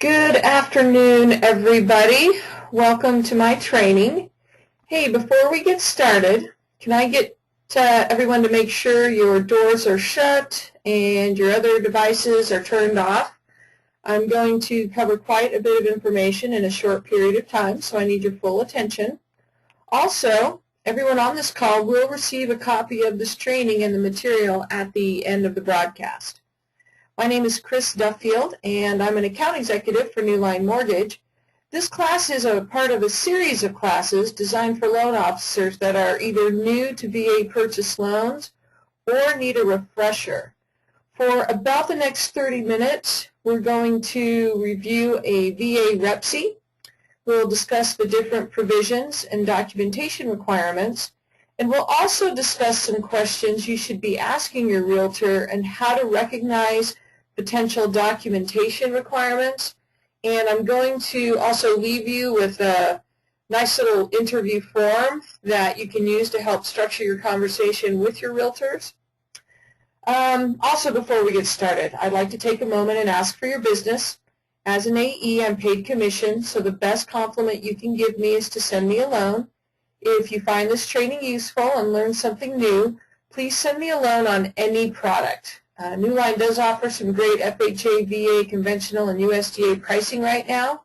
Good afternoon, everybody. Welcome to my training. Hey, before we get started, can I get everyone to make sure your doors are shut and your other devices are turned off? I'm going to cover quite a bit of information in a short period of time, so I need your full attention. Also, everyone on this call will receive a copy of this training and the material at the end of the broadcast. My name is Chris Duffield, and I'm an account executive for Newline Mortgage. This class is a part of a series of classes designed for loan officers that are either new to VA purchase loans or need a refresher. For about the next 30 minutes, we're going to review a VA REPSI. We'll discuss the different provisions and documentation requirements, and we'll also discuss some questions you should be asking your realtor and how to recognize potential documentation requirements. And I'm going to also leave you with a nice little interview form that you can use to help structure your conversation with your realtors. Also, before we get started, I'd like to take a moment and ask for your business. As an AE, I'm paid commission, so the best compliment you can give me is to send me a loan. If you find this training useful and learn something new, please send me a loan on any product. Newline does offer some great FHA, VA, conventional, and USDA pricing right now.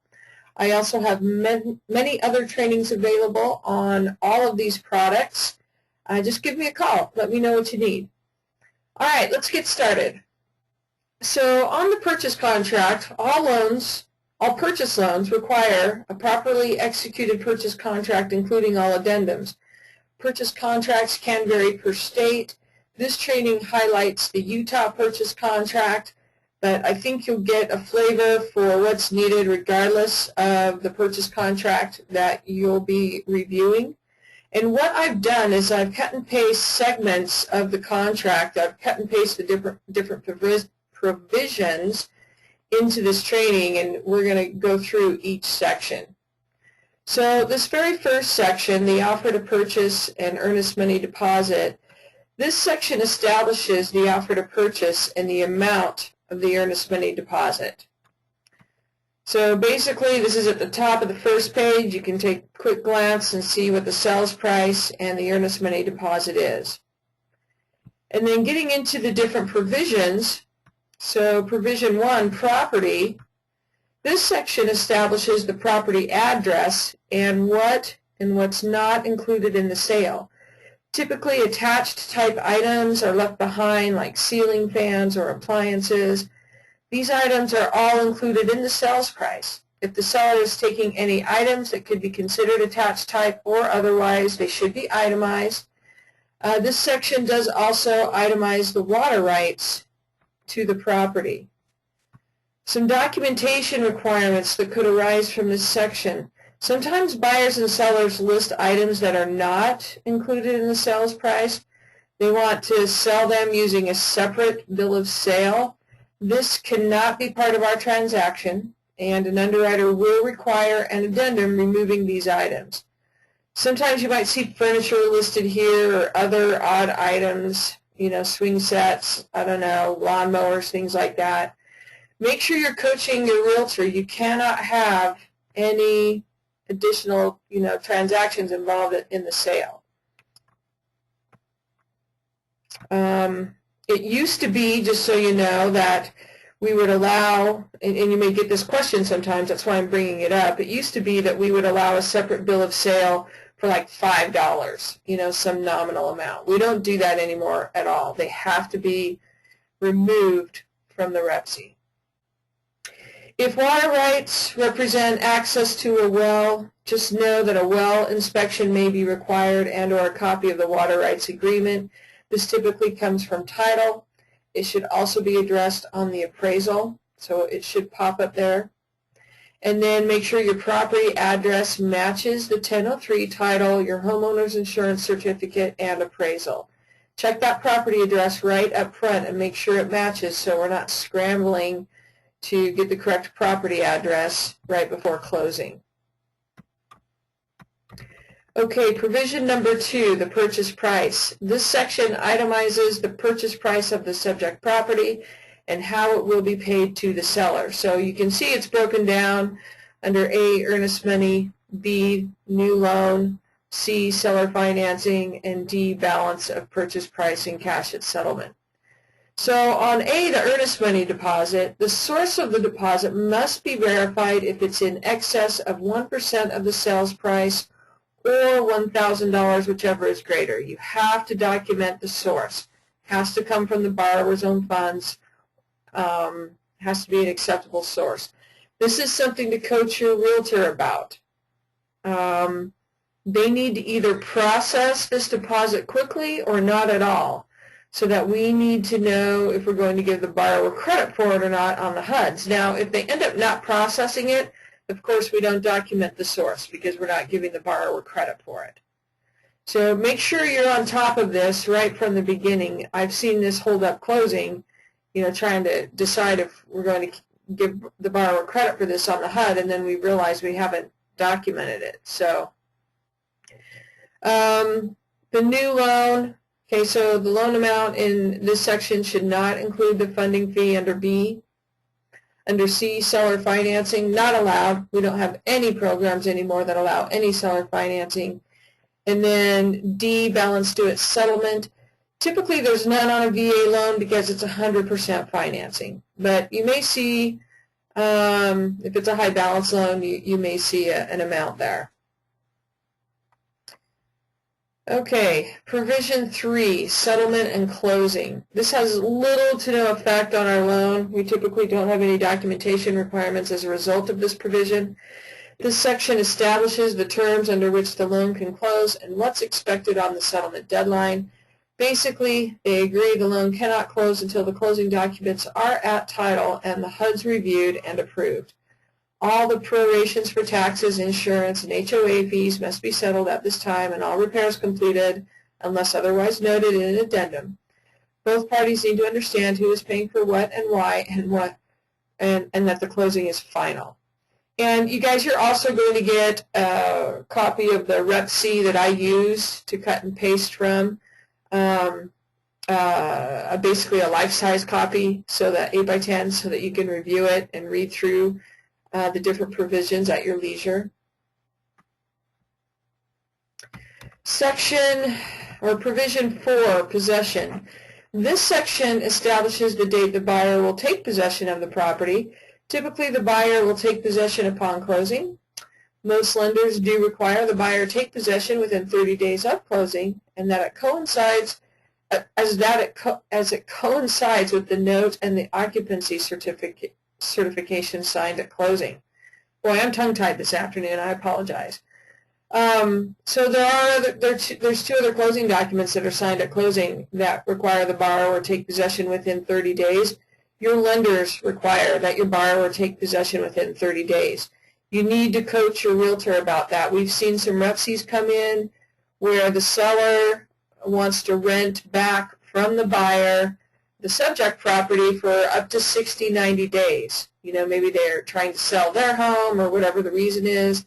I also have many other trainings available on all of these products. Just give me a call. Let me know what you need. All right, let's get started. So on the purchase contract, all purchase loans require a properly executed purchase contract, including all addendums. Purchase contracts can vary per state. This training highlights the Utah purchase contract, but I think you'll get a flavor for what's needed regardless of the purchase contract that you'll be reviewing. And what I've done is I've cut and paste segments of the contract. I've cut and pasted the different provisions into this training, and we're going to go through each section. So this very first section, the offer to purchase and earnest money deposit, this section establishes the offer to purchase and the amount of the earnest money deposit. So basically, this is at the top of the first page. You can take a quick glance and see what the sales price and the earnest money deposit is. And then getting into the different provisions, so provision 1, property, this section establishes the property address and what's not included in the sale. Typically, attached type items are left behind, like ceiling fans or appliances. These items are all included in the sales price. If the seller is taking any items that could be considered attached type or otherwise, they should be itemized. This section does also itemize the water rights to the property. Some documentation requirements that could arise from this section. Sometimes buyers and sellers list items that are not included in the sales price. They want to sell them using a separate bill of sale. This cannot be part of our transaction, and an underwriter will require an addendum removing these items. Sometimes you might see furniture listed here or other odd items, swing sets, lawnmowers, things like that. Make sure you're coaching your realtor. You cannot have any additional, transactions involved in the sale. It used to be, just so you know, that we would allow, and you may get this question sometimes, that's why I'm bringing it up, it used to be that we would allow a separate bill of sale for like $5, some nominal amount. We don't do that anymore at all. They have to be removed from the REPSI. If water rights represent access to a well, just know that a well inspection may be required and or a copy of the water rights agreement. This typically comes from title. It should also be addressed on the appraisal, so it should pop up there. And then make sure your property address matches the 1003 title, your homeowner's insurance certificate, and appraisal. Check that property address right up front and make sure it matches so we're not scrambling to get the correct property address right before closing. Okay, provision number 2, the purchase price. This section itemizes the purchase price of the subject property and how it will be paid to the seller. So you can see it's broken down under A, earnest money, B, new loan, C, seller financing, and D, balance of purchase price and cash at settlement. So on A, the earnest money deposit, the source of the deposit must be verified if it's in excess of 1% of the sales price or $1,000, whichever is greater. You have to document the source. It has to come from the borrower's own funds. Has to be an acceptable source. This is something to coach your realtor about. They need to either process this deposit quickly or not at all, so that we need to know if we're going to give the borrower credit for it or not on the HUDs. Now, if they end up not processing it, of course we don't document the source because we're not giving the borrower credit for it. So make sure you're on top of this right from the beginning. I've seen this hold up closing, trying to decide if we're going to give the borrower credit for this on the HUD, and then we realize we haven't documented it. So the new loan, okay, so the loan amount in this section should not include the funding fee under B. Under C, seller financing, not allowed. We don't have any programs anymore that allow any seller financing. And then D, balance due at settlement. Typically there's none on a VA loan because it's 100% financing. But you may see, if it's a high balance loan, you may see an amount there. Okay, provision 3, settlement and closing. This has little to no effect on our loan. We typically don't have any documentation requirements as a result of this provision. This section establishes the terms under which the loan can close and what's expected on the settlement deadline. Basically, they agree the loan cannot close until the closing documents are at title and the HUDs reviewed and approved. All the prorations for taxes, insurance, and HOA fees must be settled at this time and all repairs completed unless otherwise noted in an addendum. Both parties need to understand who is paying for what and why and that the closing is final. And you guys, you're also going to get a copy of the Rep C that I use to cut and paste from, basically a life-size copy, so that 8x10, so that you can review it and read through the different provisions at your leisure. Section or provision 4, possession. This section establishes the date the buyer will take possession of the property. Typically, the buyer will take possession upon closing. Most lenders do require the buyer take possession within 30 days of closing, and that it coincides as it coincides with the note and the occupancy certification signed at closing. Boy, I'm tongue-tied this afternoon. I apologize. So there's 2 other closing documents that are signed at closing that require the borrower take possession within 30 days. Your lenders require that your borrower take possession within 30 days. You need to coach your realtor about that. We've seen some Rep Cs come in where the seller wants to rent back from the buyer the subject property for up to 60, 90 days. Maybe they're trying to sell their home or whatever the reason is.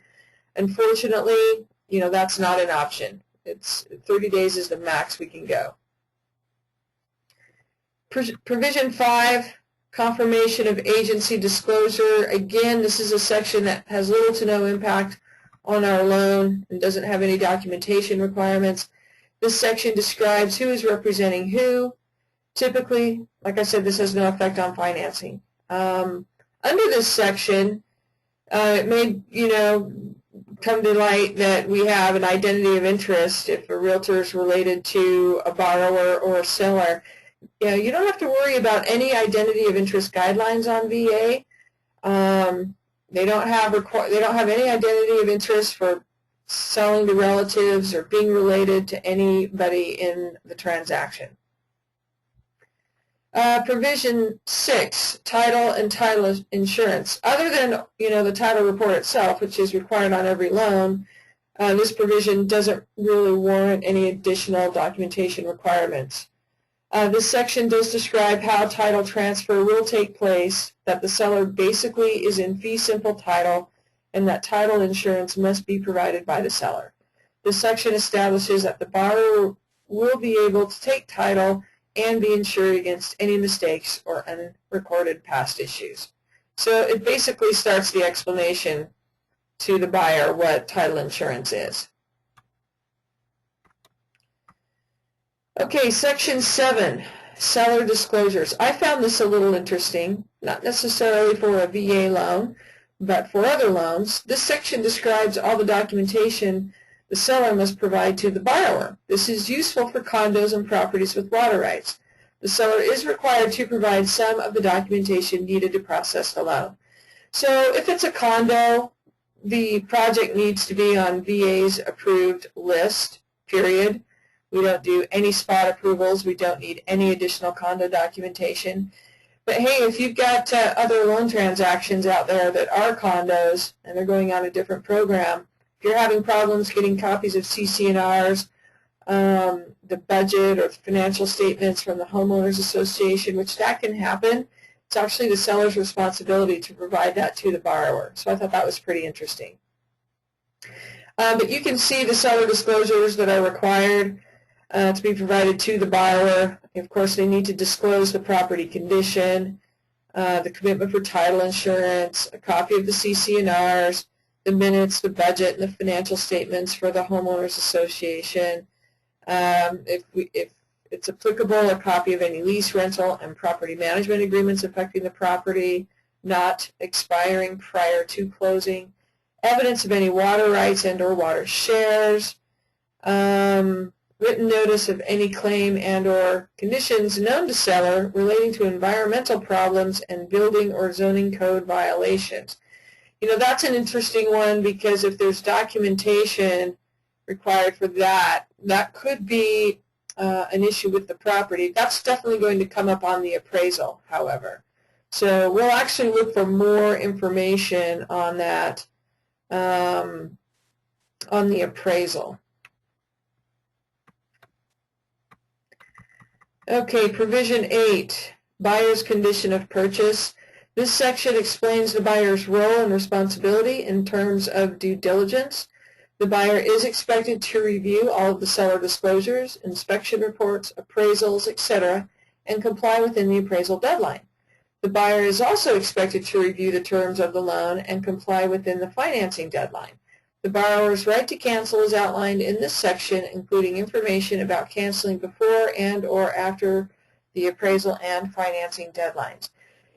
Unfortunately, that's not an option. It's 30 days is the max we can go. Provision 5, confirmation of agency disclosure. Again, this is a section that has little to no impact on our loan and doesn't have any documentation requirements. This section describes who is representing who. Typically, like I said, this has no effect on financing. Under this section, it may, come to light that we have an identity of interest if a realtor is related to a borrower or a seller. You don't have to worry about any identity of interest guidelines on VA. They don't have any identity of interest for selling to relatives or being related to anybody in the transaction. Provision 6, title and title insurance. Other than the title report itself, which is required on every loan, this provision doesn't really warrant any additional documentation requirements. This section does describe how title transfer will take place, that the seller basically is in fee simple title, and that title insurance must be provided by the seller. This section establishes that the borrower will be able to take title and be insured against any mistakes or unrecorded past issues. So it basically starts the explanation to the buyer what title insurance is. Okay, Section 7, Seller Disclosures. I found this a little interesting, not necessarily for a VA loan, but for other loans. This section describes all the documentation the seller must provide to the borrower. This is useful for condos and properties with water rights. The seller is required to provide some of the documentation needed to process the loan. So if it's a condo, the project needs to be on VA's approved list, period. We don't do any spot approvals. We don't need any additional condo documentation. But hey, if you've got other loan transactions out there that are condos and they're going on a different program, if you're having problems getting copies of CC&Rs, the budget or the financial statements from the homeowners association, which that can happen, it's actually the seller's responsibility to provide that to the borrower. So I thought that was pretty interesting. But you can see the seller disclosures that are required to be provided to the borrower. Of course, they need to disclose the property condition, the commitment for title insurance, a copy of the CC&Rs, the minutes, the budget, and the financial statements for the homeowners association. If it's applicable, a copy of any lease, rental, and property management agreements affecting the property, not expiring prior to closing, evidence of any water rights and or water shares, written notice of any claim and or conditions known to seller relating to environmental problems and building or zoning code violations. You know, that's an interesting one because if there's documentation required for that, that could be an issue with the property. That's definitely going to come up on the appraisal, however. So we'll actually look for more information on that on the appraisal. Okay, Provision 8, Buyer's Condition of Purchase. This section explains the buyer's role and responsibility in terms of due diligence. The buyer is expected to review all of the seller disclosures, inspection reports, appraisals, etc., and comply within the appraisal deadline. The buyer is also expected to review the terms of the loan and comply within the financing deadline. The borrower's right to cancel is outlined in this section, including information about canceling before and or after the appraisal and financing deadlines.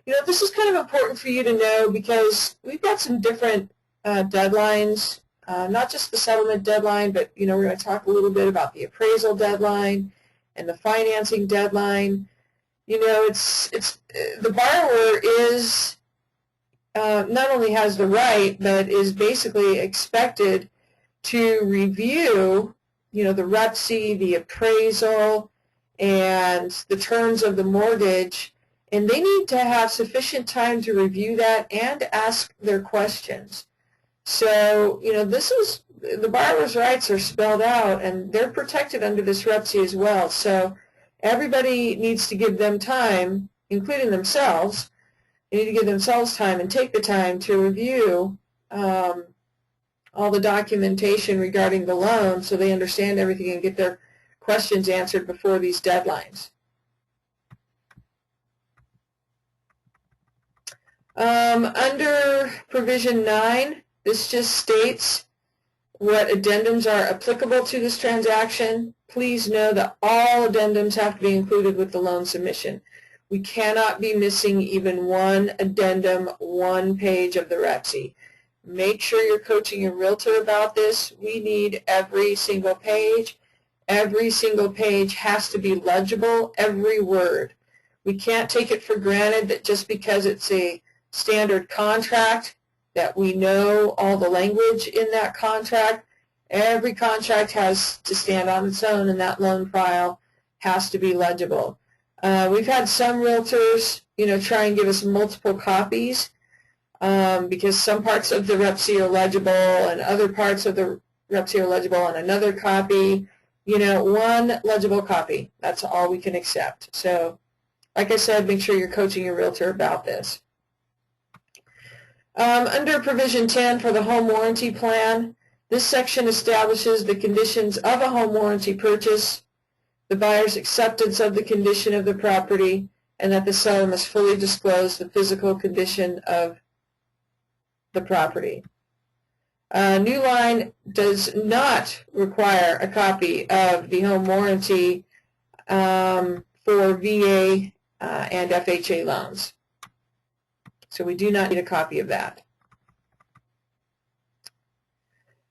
You know, this is kind of important for you to know because we've got some different deadlines, not just the settlement deadline, but, you know, we're going to talk a little bit about the appraisal deadline and the financing deadline. You know, the borrower is not only has the right, but is basically expected to review, you know, the REPC, the appraisal, and the terms of the mortgage, and they need to have sufficient time to review that and ask their questions. So, you know, the borrower's rights are spelled out, and they're protected under this REPC as well. So everybody needs to give them time, including themselves. They need to give themselves time and take the time to review all the documentation regarding the loan so they understand everything and get their questions answered before these deadlines. Under Provision 9, this just states what addendums are applicable to this transaction. Please know that all addendums have to be included with the loan submission. We cannot be missing even one addendum, one page of the REPC. Make sure you're coaching your realtor about this. We need every single page. Every single page has to be legible, every word. We can't take it for granted that just because it's a standard contract that we know all the language in that contract. Every contract has to stand on its own, and that loan file has to be legible. We've had some realtors, you know, try and give us multiple copies because some parts of the REPC are legible and other parts of the REPC are legible on another copy. You know, one legible copy. That's all we can accept. So, like I said, make sure you're coaching your realtor about this. Under Provision 10 for the home warranty plan, this section establishes the conditions of a home warranty purchase. the buyer's acceptance of the condition of the property, and that the seller must fully disclose the physical condition of the property. New Line does not require a copy of the home warranty for VA and FHA loans. So we do not need a copy of that.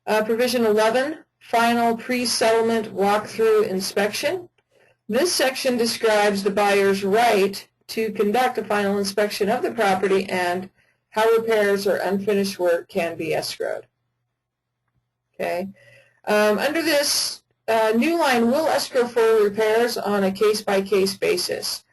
Provision 11, final pre-settlement walkthrough inspection. This section describes the buyer's right to conduct a final inspection of the property and how repairs or unfinished work can be escrowed. Okay. Under this, New Line will escrow for repairs on a case-by-case basis.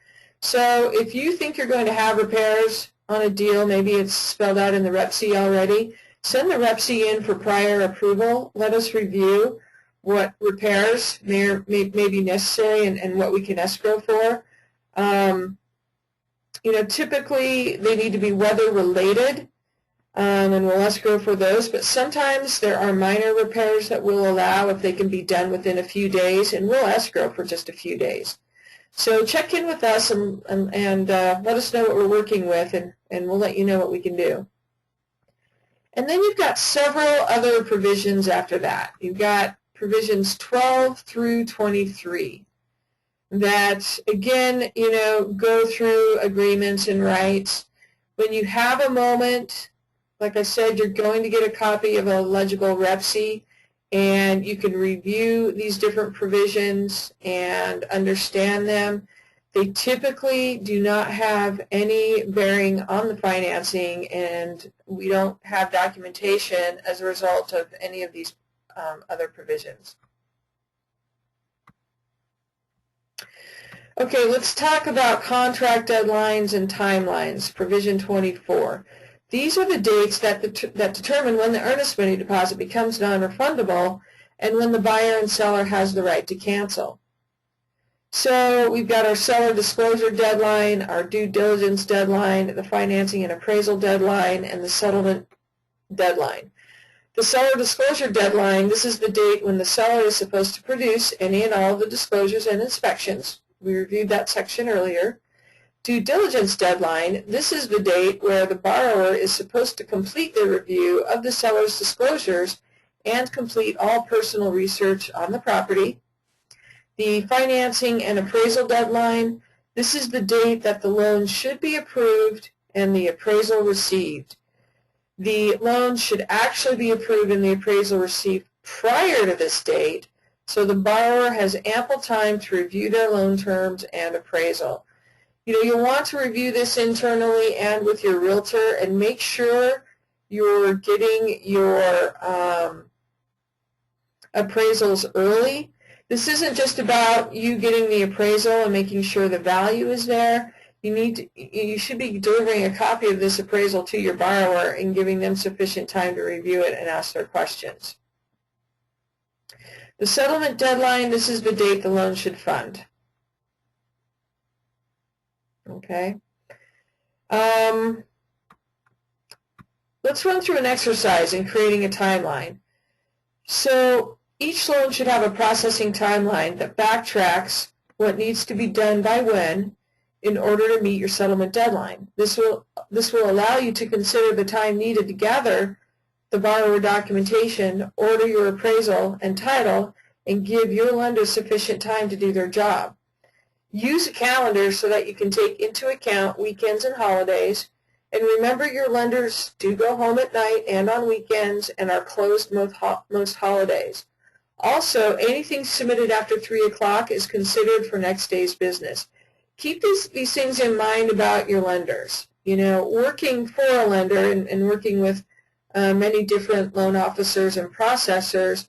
So if you think you're going to have repairs on a deal, maybe it's spelled out in the REPC already, send the REPC in for prior approval. Let us review what repairs may be necessary and what we can escrow for. Typically they need to be weather related, and we'll escrow for those, but sometimes there are minor repairs that we'll allow if they can be done within a few days, and we'll escrow for just a few days. So check in with us and let us know what we're working with, and we'll let you know what we can do. And then you've got several other provisions after that. You've got provisions 12 through 23 that, again, go through agreements and rights. When you have a moment, like I said, you're going to get a copy of a legible REPC, and you can review these different provisions and understand them. They typically do not have any bearing on the financing, and we don't have documentation as a result of any of these other provisions. Okay, let's talk about contract deadlines and timelines, provision 24. These are the dates that determine when the earnest money deposit becomes non-refundable and when the buyer and seller has the right to cancel. So we've got our seller disclosure deadline, our due diligence deadline, the financing and appraisal deadline, and the settlement deadline. The seller disclosure deadline, this is the date when the seller is supposed to produce any and all of the disclosures and inspections. We reviewed that section earlier. Due diligence deadline, this is the date where the borrower is supposed to complete the review of the seller's disclosures and complete all personal research on the property. The financing and appraisal deadline, this is the date that the loan should be approved and the appraisal received. The loan should actually be approved and the appraisal received prior to this date, so the borrower has ample time to review their loan terms and appraisal. You'll want to review this internally and with your realtor and make sure you're getting your appraisals early. This isn't just about you getting the appraisal and making sure the value is there. You should be delivering a copy of this appraisal to your borrower and giving them sufficient time to review it and ask their questions. The settlement deadline, this is the date the loan should fund. Okay. Let's run through an exercise in creating a timeline. So each loan should have a processing timeline that backtracks what needs to be done by when in order to meet your settlement deadline. This will allow you to consider the time needed to gather the borrower documentation, order your appraisal and title, and give your lender sufficient time to do their job. Use a calendar so that you can take into account weekends and holidays. And remember, your lenders do go home at night and on weekends and are closed most holidays. Also, anything submitted after 3 o'clock is considered for next day's business. Keep these things in mind about your lenders. Working for a lender and working with many different loan officers and processors,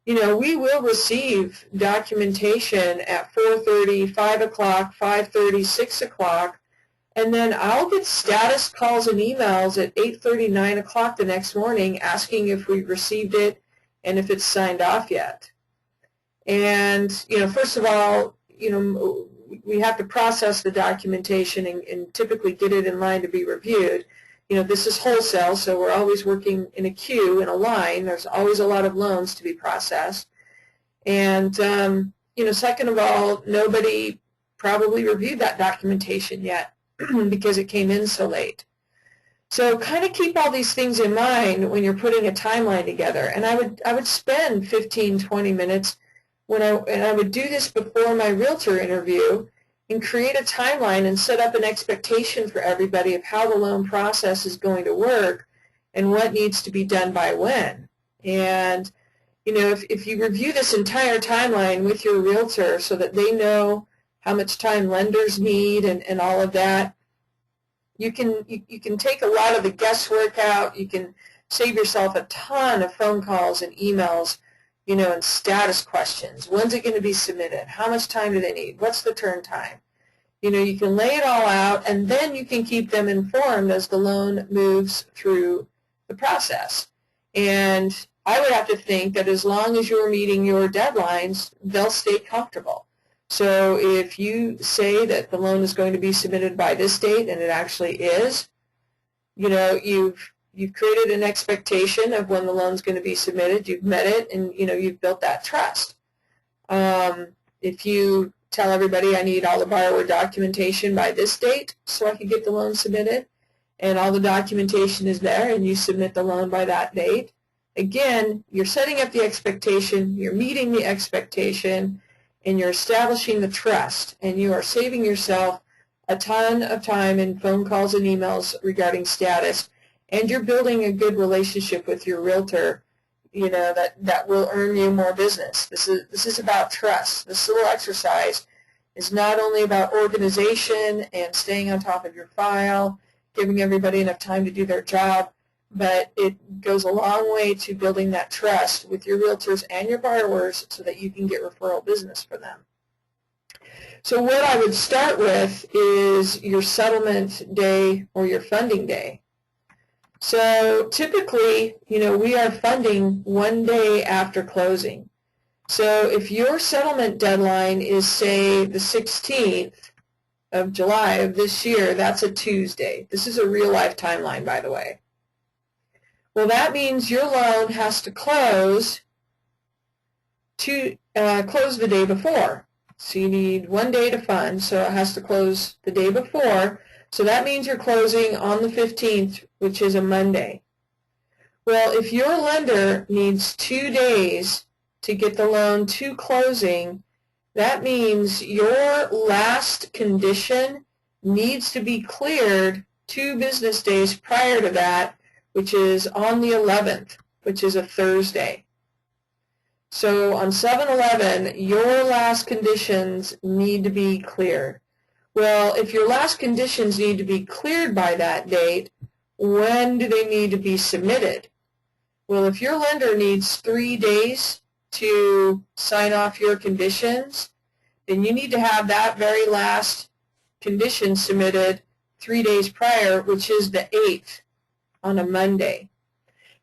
we will receive documentation at 4:30, 5 o'clock, 5:30, 6 o'clock, and then I'll get status calls and emails at 8:30, 9 o'clock the next morning asking if we've received it and if it's signed off yet. And, first of all, we have to process the documentation and typically get it in line to be reviewed. This is wholesale, so we're always working in a queue, in a line. There's always a lot of loans to be processed. And second of all, nobody probably reviewed that documentation yet because it came in so late. So kind of keep all these things in mind when you're putting a timeline together. And I would spend 15, 20 minutes and I would do this before my realtor interview and create a timeline and set up an expectation for everybody of how the loan process is going to work and what needs to be done by when. And if you review this entire timeline with your realtor so that they know how much time lenders need and all of that, you can take a lot of the guesswork out. You can save yourself a ton of phone calls and emails, and status questions. When's it going to be submitted? How much time do they need? What's the turn time? You can lay it all out, and then you can keep them informed as the loan moves through the process. And I would have to think that as long as you're meeting your deadlines, they'll stay comfortable. So if you say that the loan is going to be submitted by this date, and it actually is, you've created an expectation of when the loan's going to be submitted, you've met it, and you've built that trust. If you tell everybody I need all the borrower documentation by this date so I can get the loan submitted, and all the documentation is there, and you submit the loan by that date, again, you're setting up the expectation, you're meeting the expectation, and you're establishing the trust, and you are saving yourself a ton of time in phone calls and emails regarding status, and you're building a good relationship with your realtor, that will earn you more business. This is about trust. This little exercise is not only about organization and staying on top of your file, giving everybody enough time to do their job, but it goes a long way to building that trust with your realtors and your borrowers so that you can get referral business for them. So what I would start with is your settlement day or your funding day. So typically, we are funding one day after closing. So if your settlement deadline is, say, the 16th of July of this year, that's a Tuesday. This is a real-life timeline, by the way. Well, that means your loan has to close the day before. So you need one day to fund, so it has to close the day before. So that means you're closing on the 15th, which is a Monday. Well, if your lender needs 2 days to get the loan to closing, that means your last condition needs to be cleared 2 business days prior to that, which is on the 11th, which is a Thursday. So on 7/11, your last conditions need to be cleared. Well, if your last conditions need to be cleared by that date, when do they need to be submitted? Well, if your lender needs 3 days to sign off your conditions, then you need to have that very last condition submitted 3 days prior, which is the 8th on a Monday.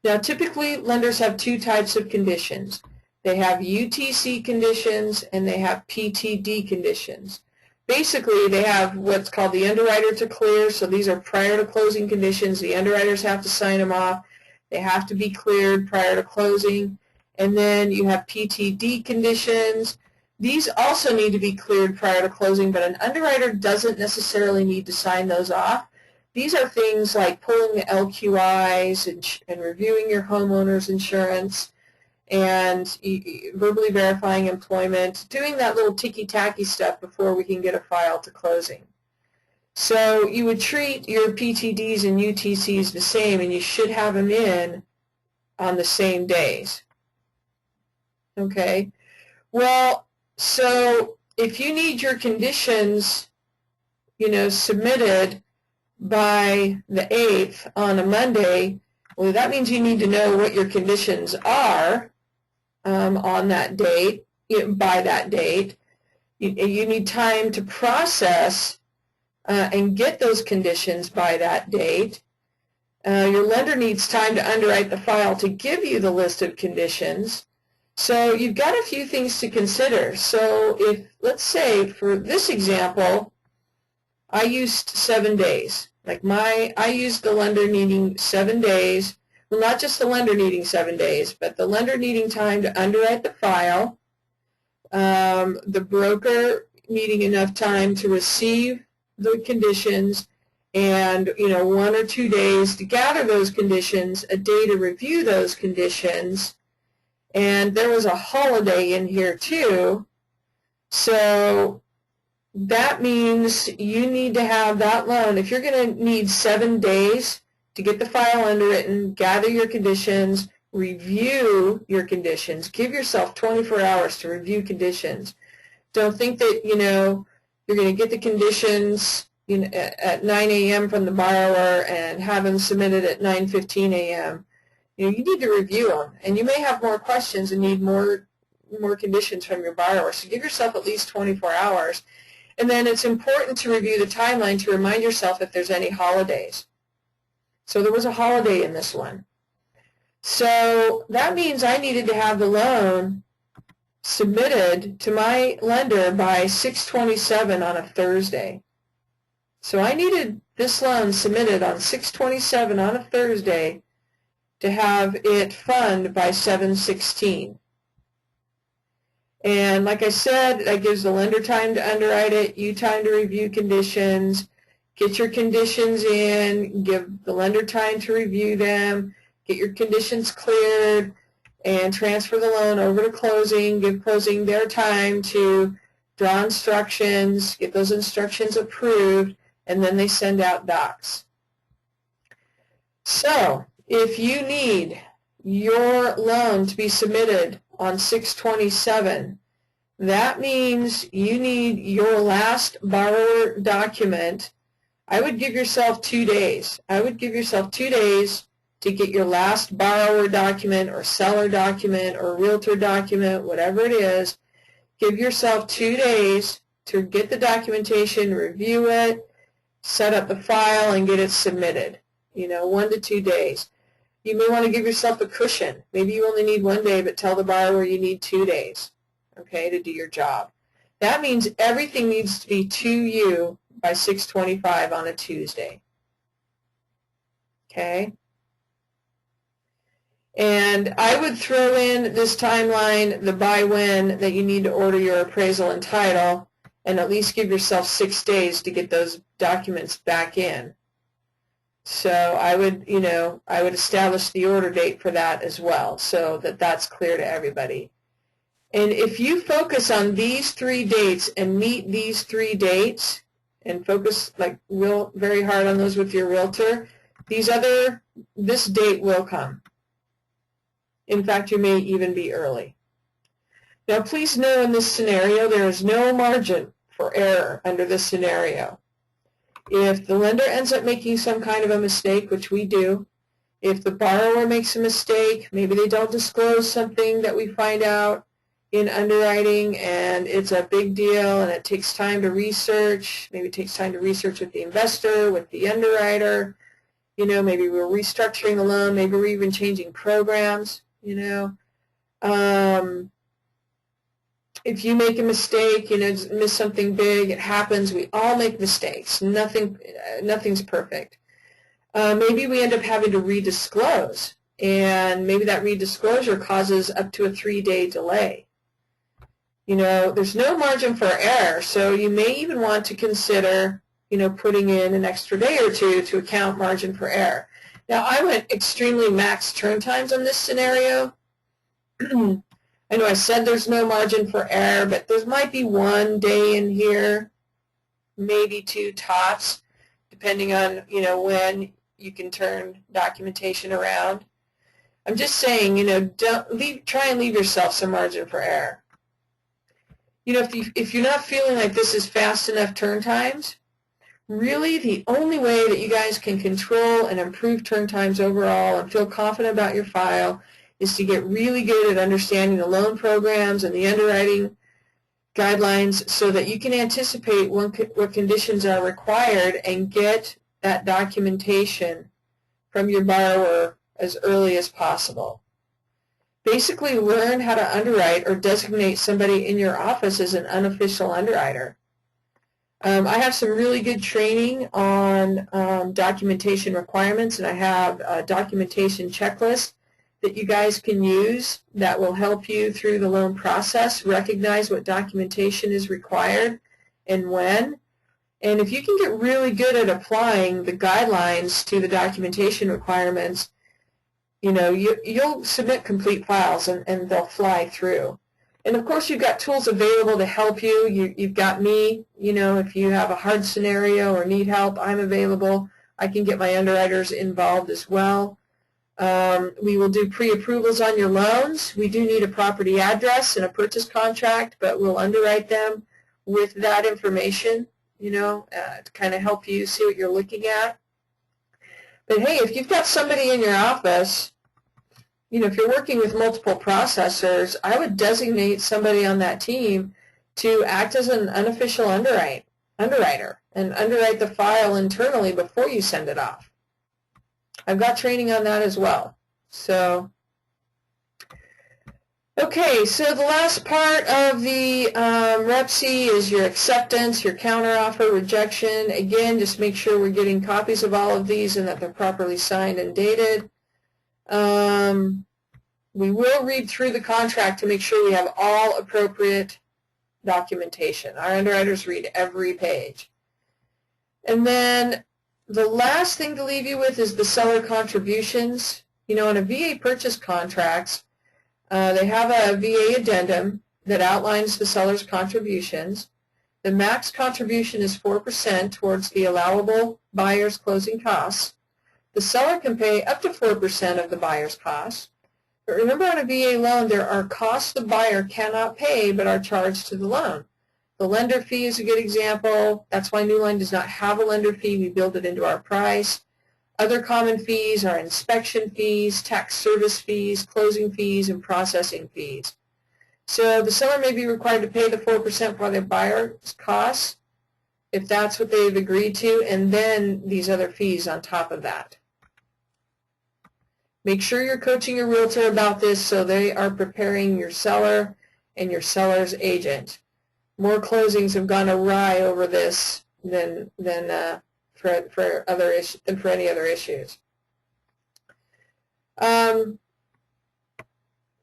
Now, typically, lenders have 2 types of conditions. They have UTC conditions and they have PTD conditions. Basically, they have what's called the underwriter to clear, so these are prior to closing conditions. The underwriters have to sign them off. They have to be cleared prior to closing. And then you have PTD conditions. These also need to be cleared prior to closing, but an underwriter doesn't necessarily need to sign those off. These are things like pulling the LQIs and reviewing your homeowner's insurance and verbally verifying employment, doing that little ticky-tacky stuff before we can get a file to closing. So you would treat your PTDs and UTCs the same, and you should have them in on the same days. Okay? Well, so if you need your conditions, submitted by the 8th on a Monday, well, that means you need to know what your conditions are on that date, by that date. You need time to process and get those conditions by that date. Your lender needs time to underwrite the file to give you the list of conditions. So you've got a few things to consider. So if, let's say, for this example, I used 7 days. I used the lender needing 7 days. Well, not just the lender needing 7 days, but the lender needing time to underwrite the file, the broker needing enough time to receive the conditions, and 1 or 2 days to gather those conditions, a day to review those conditions, and there was a holiday in here too. So that means you need to have that loan. If you're going to need 7 days to get the file underwritten, gather your conditions, review your conditions, give yourself 24 hours to review conditions. Don't think that, you're going to get the conditions at 9 a.m. from the borrower and have them submitted at 9:15 a.m. You need to review them, and you may have more questions and need more conditions from your borrower. So give yourself at least 24 hours. And then it's important to review the timeline to remind yourself if there's any holidays. So there was a holiday in this one. So that means I needed to have the loan submitted to my lender by 6/27 on a Thursday. So I needed this loan submitted on 6/27 on a Thursday to have it fund by 7/16. And like I said, that gives the lender time to underwrite it, you time to review conditions, get your conditions in, give the lender time to review them, get your conditions cleared, and transfer the loan over to closing, give closing their time to draw instructions, get those instructions approved, and then they send out docs. So if you need your loan to be submitted on 6/27, that means you need your last borrower document. I would give yourself 2 days. I would give yourself 2 days to get your last borrower document or seller document or realtor document, whatever it is. Give yourself 2 days to get the documentation, review it, set up the file, and get it submitted. 1 to 2 days. You may want to give yourself a cushion. Maybe you only need 1 day, but tell the borrower you need 2 days, okay, to do your job. That means everything needs to be to you by 6/25 on a Tuesday. Okay? And I would throw in this timeline, the by when that you need to order your appraisal and title, and at least give yourself 6 days to get those documents back in. So I would, I would establish the order date for that as well, so that that's clear to everybody. And if you focus on these 3 dates and meet these 3 dates, and focus very hard on those with your realtor, this date will come. In fact, you may even be early. Now, please know in this scenario, there is no margin for error under this scenario. If the lender ends up making some kind of a mistake, which we do, if the borrower makes a mistake, maybe they don't disclose something that we find out in underwriting and it's a big deal and it takes time to research, maybe it takes time to research with the investor, with the underwriter, maybe we're restructuring the loan, maybe we're even changing programs, if you make a mistake, miss something big, it happens. We all make mistakes. Nothing's perfect. Maybe we end up having to redisclose, and maybe that redisclosure causes up to a 3-day delay. There's no margin for error, so you may even want to consider, putting in an extra day or 2 to account margin for error. Now, I went extremely max turn times on this scenario. I know I said there's no margin for error, but there might be 1 day in here, maybe 2 tops, depending on, when you can turn documentation around. I'm just saying, try and leave yourself some margin for error. If you're not feeling like this is fast enough turn times, really the only way that you guys can control and improve turn times overall and feel confident about your file is to get really good at understanding the loan programs and the underwriting guidelines so that you can anticipate what conditions are required and get that documentation from your borrower as early as possible. Basically, learn how to underwrite or designate somebody in your office as an unofficial underwriter. I have some really good training on documentation requirements, and I have a documentation checklist that you guys can use that will help you through the loan process, recognize what documentation is required and when. And if you can get really good at applying the guidelines to the documentation requirements, you know, you'll submit complete files and they'll fly through. And of course, you've got tools available to help you. You've got me, you know, if you have a hard scenario or need help, I'm available. I can get my underwriters involved as well. We will do pre-approvals on your loans. We do need a property address and a purchase contract, but we'll underwrite them with that information, you know, to kind of help you see what you're looking at. But hey, if you've got somebody in your office, you know, if you're working with multiple processors, I would designate somebody on that team to act as an unofficial underwriter and underwrite the file internally before you send it off. I've got training on that as well. So, okay, so the last part of the REPC is your acceptance, your counteroffer, rejection. Again, just make sure we're getting copies of all of these and that they're properly signed and dated. We will read through the contract to make sure we have all appropriate documentation. Our underwriters read every page. And then the last thing to leave you with is the seller contributions. You know, in a VA purchase contracts, they have a VA addendum that outlines the seller's contributions. The max contribution is 4% towards the allowable buyer's closing costs. The seller can pay up to 4% of the buyer's costs. But remember, on a VA loan, there are costs the buyer cannot pay but are charged to the loan. The lender fee is a good example. That's why Newline does not have a lender fee. We build it into our price. Other common fees are inspection fees, tax service fees, closing fees, and processing fees. So the seller may be required to pay the 4% for their buyer's costs if that's what they've agreed to, and then these other fees on top of that. Make sure you're coaching your realtor about this so they are preparing your seller and your seller's agent. More closings have gone awry over this than for any other issues.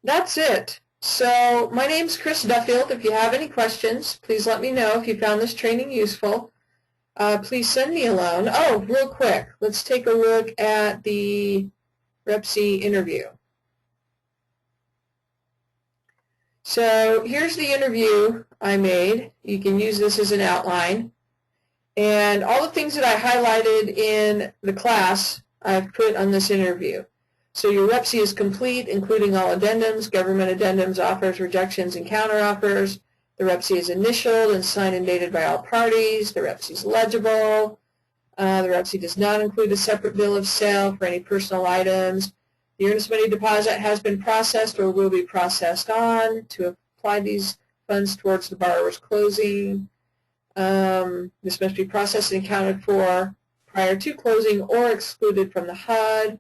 That's it. So my name's Chris Duffield. If you have any questions, please let me know. If you found this training useful, please send me a loan. Oh, real quick, let's take a look at the REPC interview. So here's the interview I made. You can use this as an outline. And all the things that I highlighted in the class, I've put on this interview. So your REPC is complete, including all addendums, government addendums, offers, rejections, and counteroffers. The REPC is initialed and signed and dated by all parties. The REPC is legible. The REPC does not include a separate bill of sale for any personal items. The earnest money deposit has been processed or will be processed on to apply these funds towards the borrower's closing. This must be processed and accounted for prior to closing or excluded from the HUD.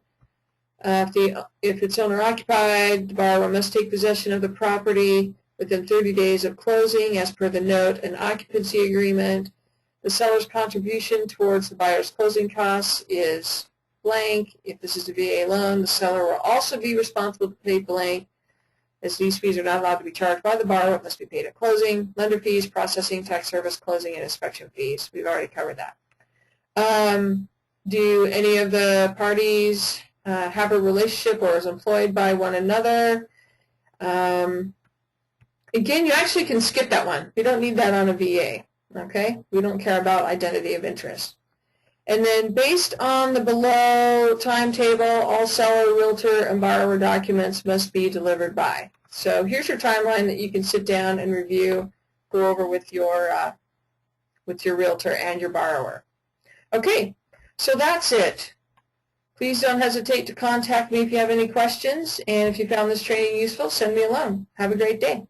If it's owner-occupied, the borrower must take possession of the property within 30 days of closing as per the note and occupancy agreement. The seller's contribution towards the buyer's closing costs is blank. If this is a VA loan, the seller will also be responsible to pay blank, as these fees are not allowed to be charged by the borrower. It must be paid at closing. Lender fees, processing, tax service, closing, and inspection fees. We've already covered that. Do any of the parties have a relationship or is employed by one another? Again, you actually can skip that one. You don't need that on a VA. Okay? We don't care about identity of interest. And then based on the below timetable, all seller, realtor, and borrower documents must be delivered by. So here's your timeline that you can sit down and review, go over with your realtor and your borrower. Okay, so that's it. Please don't hesitate to contact me if you have any questions. And if you found this training useful, send me a loan. Have a great day.